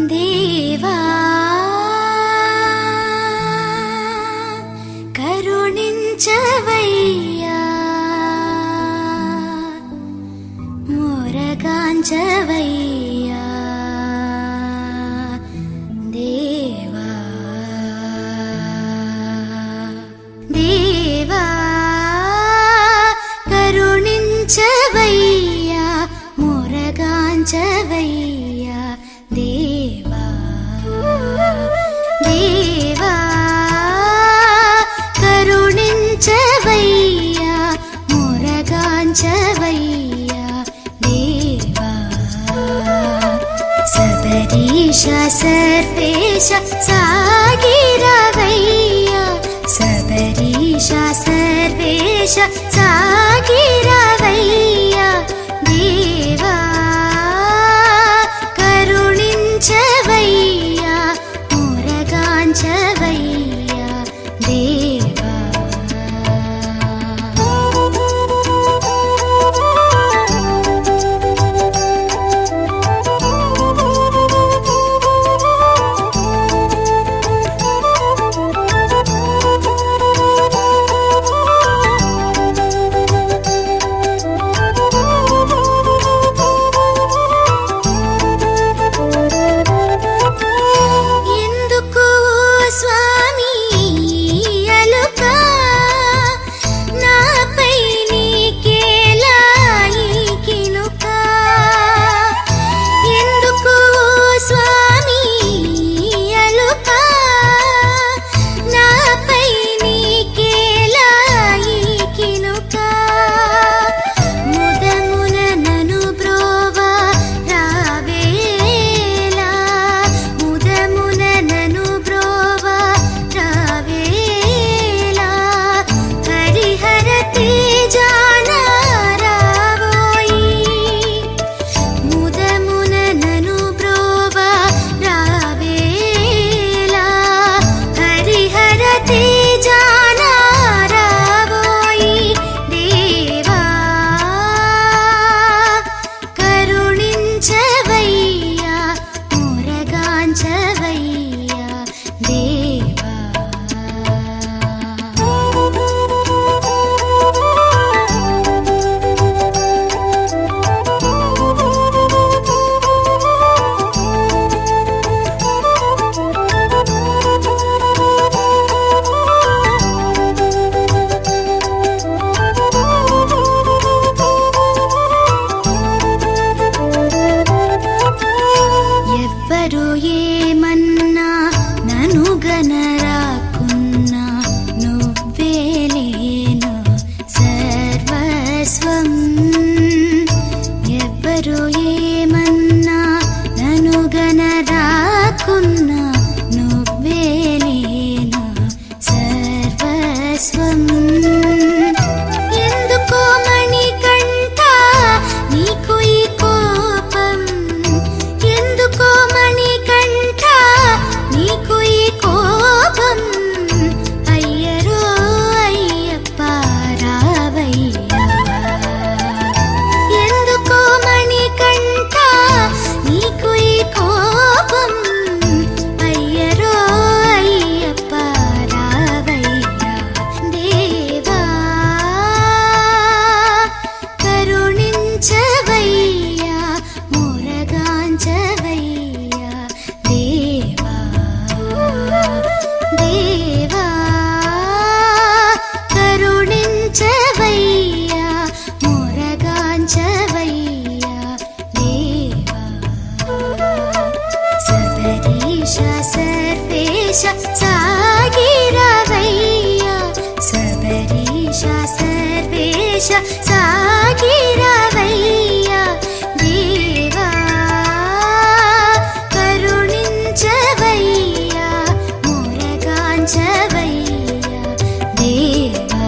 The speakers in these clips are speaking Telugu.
దేవా కరుణించవయ్యా మొరగాంచవయ్యా దేవా దేవా కరుణించవయ్యా మొరగాంచవయ్యా దేవా దేవా కరుణించవయ్యా మొరగాంచవయ్యా దేవా సబరీష సర్వేష సాగిరవయ్యా సబరీష సర్వేష సాగిరవయ్యా దేవా కరుణించవయ్యా మొరగాంచవయ్యా దేవా సాగిరవయ్యా సబరీష సర్వేష సాగిరవయ్యా దేవా కరుణించవయ్యా మొరగాంచవయ్యా దేవా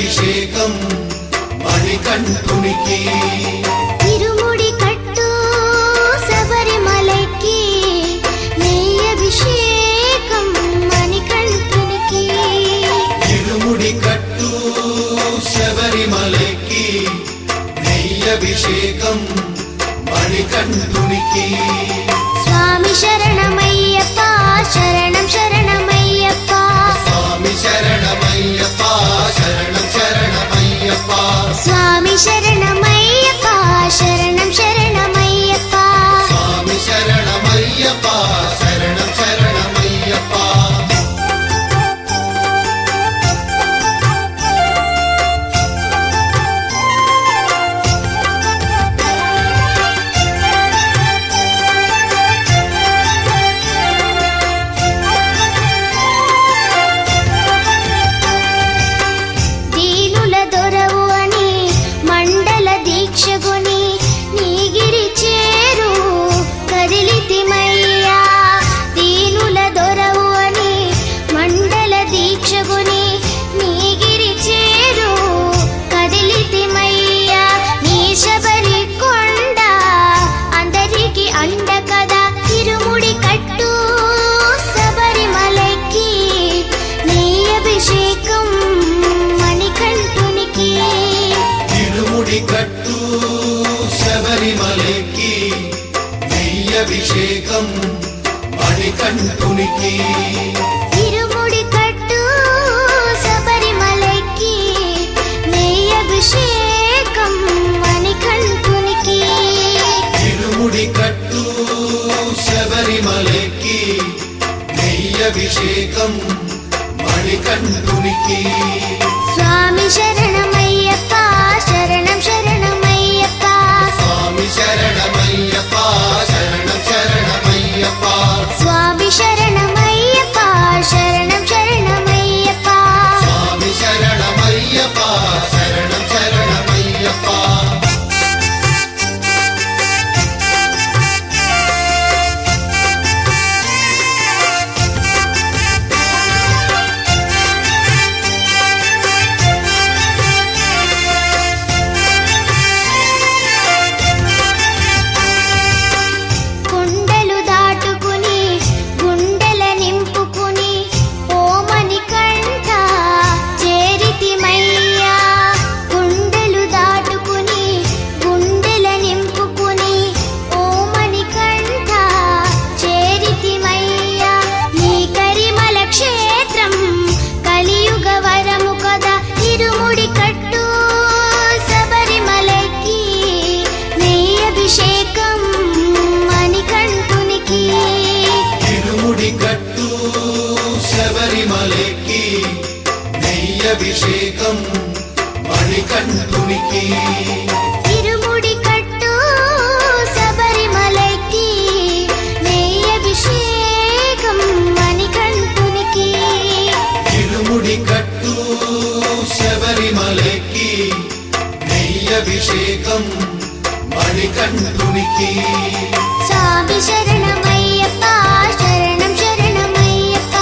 అభిషేకం మణికంఠునికి ఇరుముడి కట్టు శబరిమలకి నెయ్యి అభిషేకం మణికంఠునికి ఇరుముడి కట్టు శబరిమలకి నెయ్యభిషేకం మణికంఠునికి స్వామి శరణమయ్యప్ప శరణం శరణమయ్యప్ప స్వామి శరణమయ్యప్ప శరణం శరణమయ్యప్ప స్వామి శరణమయ్యప్ప శరణం శరణమయ్యప్ప స్వామి శరణమయ్యప్ప శరణం శరణమయ్యప్ప దీనుల దొరవు అని మండల దీక్షగుని నీగిరి చేరు కదిలితిమయ్యా దీనుల దొరవు అని మండల దీక్షగుని నీగిరి చేరు కదిలితిమయ్యా నీ శబరి కొండ అందరికి అండ కదా ఇరుముడి కట్టు శబరిమలకి నీ అభిషేకం మణికంఠునికి ఇరుముడి కట్టు శబరిమలకి నెయ్యభిషేకం మణికంఠునికి ఇరుముడి కట్టు శబరిమలకి నెయ్యి అభిషేకం మణికంఠునికి ఇరుముడి కట్టు శబరిమలకి నెయ్యభిషేకం మణికంఠునికి స్వామి శరణమయ్యప్ప శరణం శరణమయ్యప్ప స్వామి శరణమయ్యప్ప శరణం శరణమయ్యప్ప స్వామి శరణమయ్యప్ప శరణం శరణమయ్యప్ప స్వామి శరణమయ్యప్ప శరణం శరణమయ్యప్ప కొండలు దాటుకుని గుండెల నింపుకుని ఓమని కంట చేరితిమయ్యా గుండెలు దాటుకుని గుండెల నింపుకుని ఓమని కంట చేరితిమయ్యా నీ కరిమల క్షేత్రం కలియుగ వరము కదా ఇరుముడి కట్టు శబరిమలకి నెయ్యి అభిషేకం మణికంఠునికి ఇరుముడి కట్టు శబరిమలకి నెయ్యభిషేకం మణికంఠునికి ఇరుముడి కట్టు శబరిమలకి నెయ్యి అభిషేకం మణికంఠునికి ఇరుముడి కట్టు శబరిమలకి నెయ్యభిషేకం మణికంఠునికి స్వామి శరణమయ్యప్ప శరణం శరణమయ్యప్ప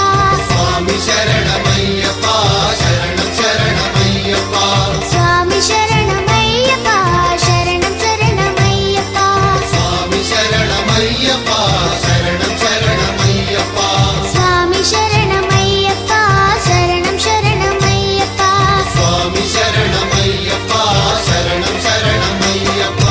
స్వామి శరణమయ్యప్ప శరణం శరణమయ్యప్ప స్వామి శరణమయ్యప్ప శరణం శరణమయ్యప్ప స్వామి శరణమయ్యప్ప శరణం శరణమయ్యప్ప స్వామి శరణమయ్యప్ప శరణం శరణమయ్యప్ప స్వామి శరణమయ్యప్ప శరణం శరణమయ్యప్ప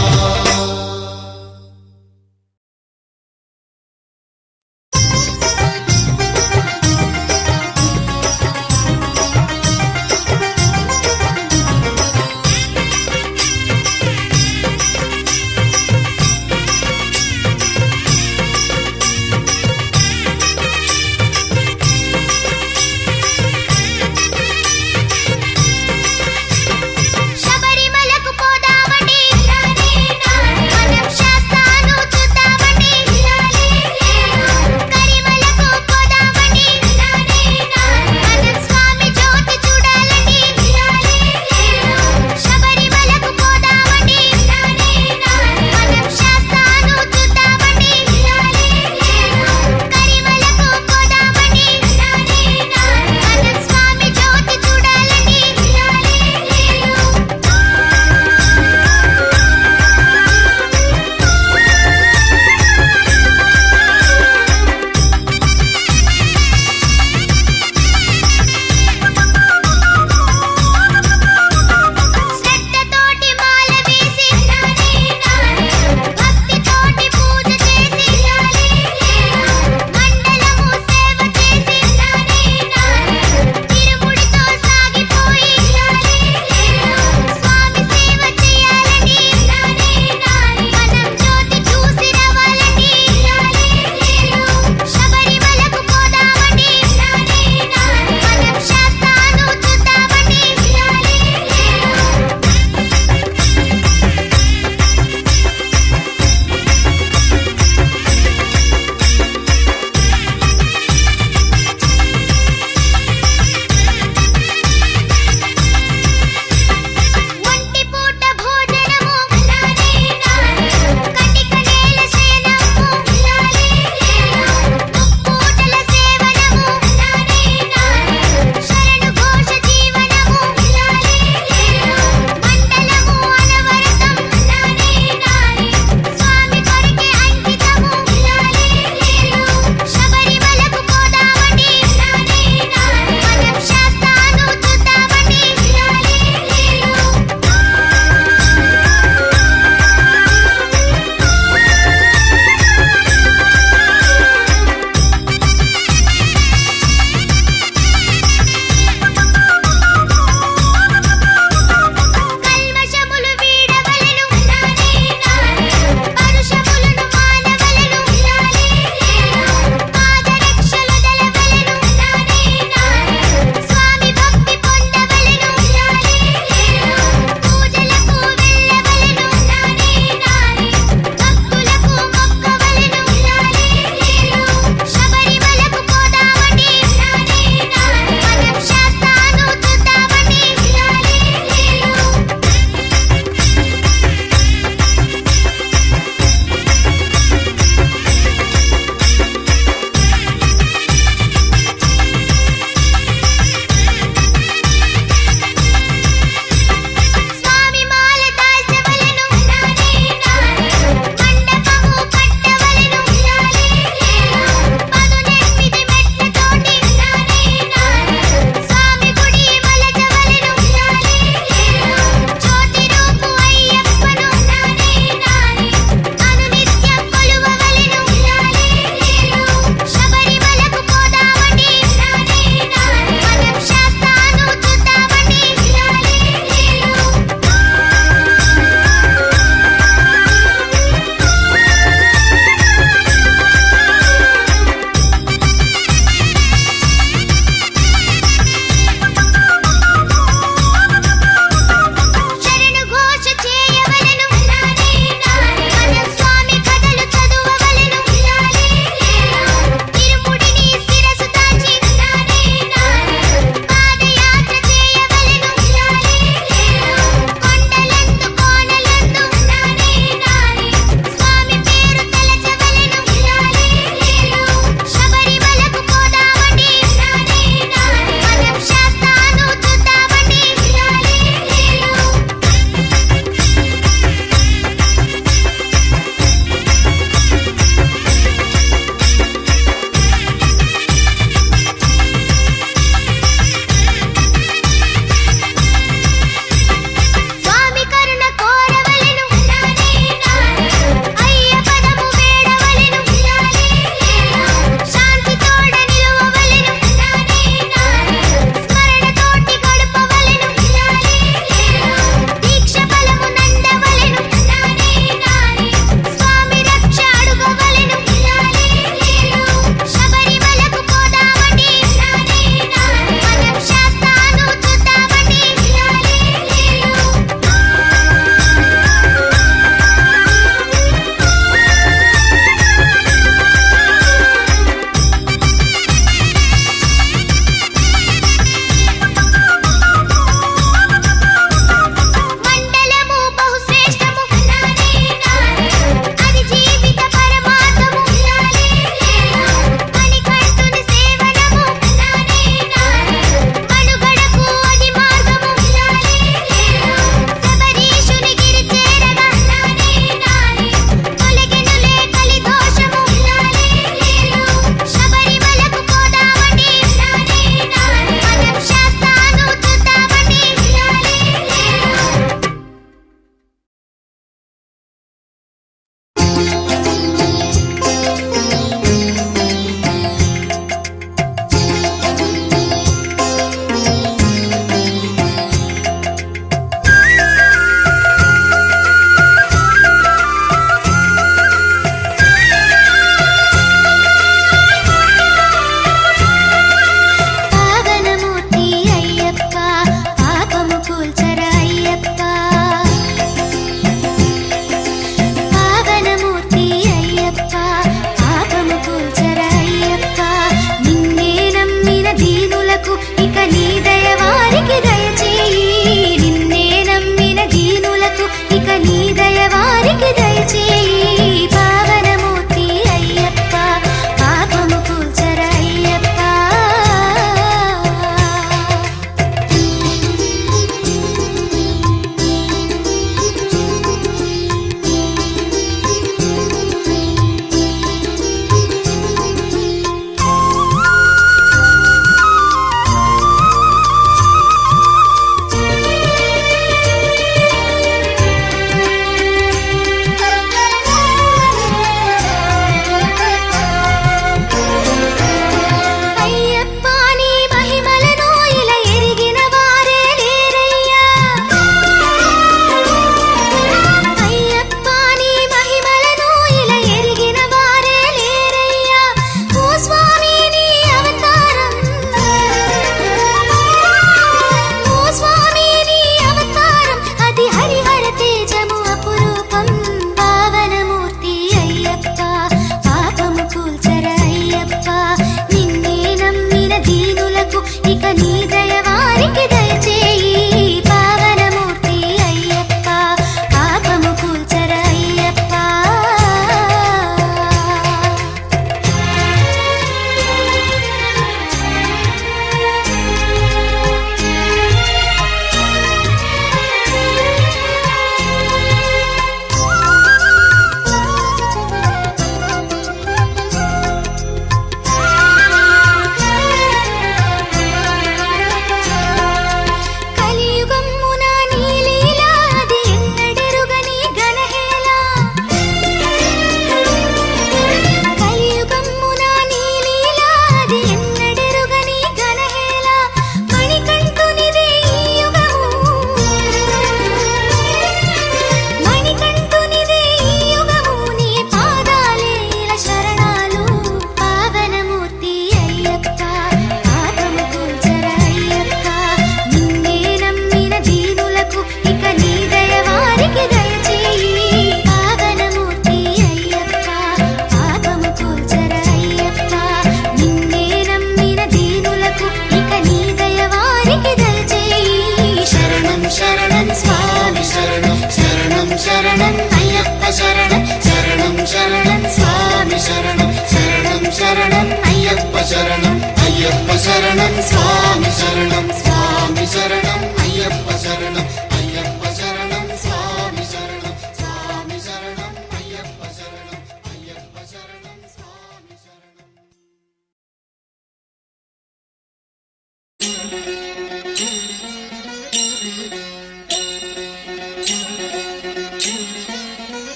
శరణం స్వామి శరణం శరణం శరణం అయ్యప్ప శరణం శరణం శరణం స్వామి శరణం శరణం శరణం అయ్యప్ప శరణం అయ్యప్ప శరణం స్వామి శరణం స్వామి శరణం అయ్యప్ప శరణం అయ్యప్ప శరణం స్వామి శరణం స్వామి శరణం అయ్యప్ప శరణం అయ్యప్ప శరణం స్వామి శరణం.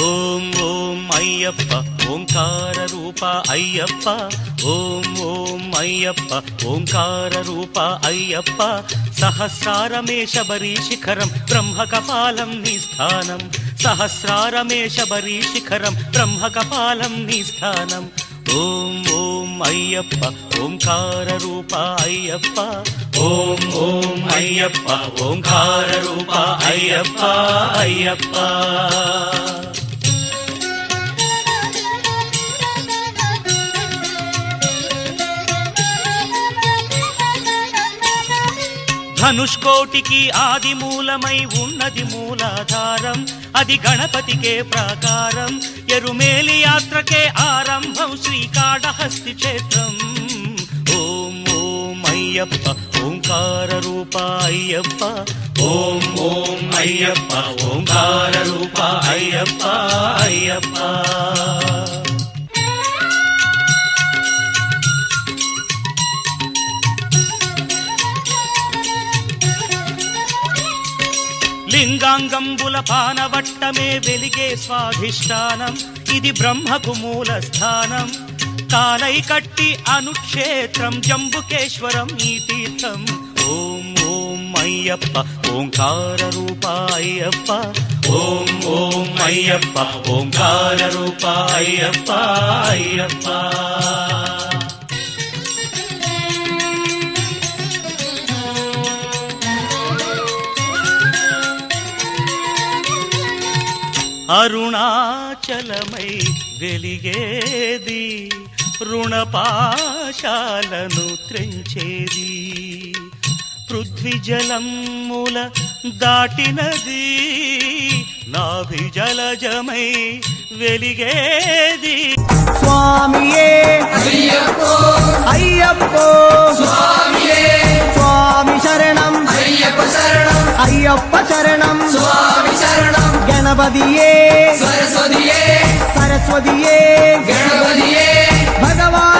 ఓం ఓం అయ్యప్ప ఓంకార రూప అయ్యప్ప ఓం ఓం అయ్యప్ప ఓంకార రూప అయ్యప్ప సహస్రారమే శబరి శిఖరం బ్రహ్మ కపాలం నీ స్థానం సహస్రారమే శబరి శిఖరం బ్రహ్మ కపాలం నీ స్థానం ఓం ఓం అయ్యప్ప ఓంకార రూప అయ్యప్ప ఓం ఓం అయ్యప్ప ఓంకార రూప అయ్యప్ప అయ్యప్ప. ధనుష్కోటికి ఆది మూలమై ఉన్నది మూలాధారం అది గణపతికే ప్రాకారం ఎరుమేలి యాత్రకే ఆరంభం శ్రీకాళహస్తి క్షేత్రం ఓం ఓం అయ్యప్ప ఓంకార రూప అయ్యప్ప ఓం ఓం అయ్యప్ప ఓంకార రూప అయ్యప్ప అయ్యప్ప. లింగాంగంబుల పానవట్టమే వెలిగే స్వాధిష్టానం ఇది బ్రహ్మకు మూల స్థానం కాలై కట్టి అనుక్షేత్రం జంబుకేశ్వరం ఈ తీర్థం ఓం ఓం అయ్యప్ప ఓంకార రూప అయ్యప్ప ఓం ఓం అయ్యప్ప ఓంకార రూప అయ్యప్ప అయ్యప్ప. అరుణాచలమై వెలిగేది రుణపాశాలను త్రెంచేది పృథ్వీజలముల దాటినది నాభిజలజమై వెలిగేది స్వామియే అయ్యప్పో అయ్యప్పో స్వామియే స్వామి శరణం అయ్యప్ప శరణం అయ్యప్ప శరణం స్వామి శరణం గణపతియే సరస్వతియే సరస్వతియే గణపతియే భగవాన్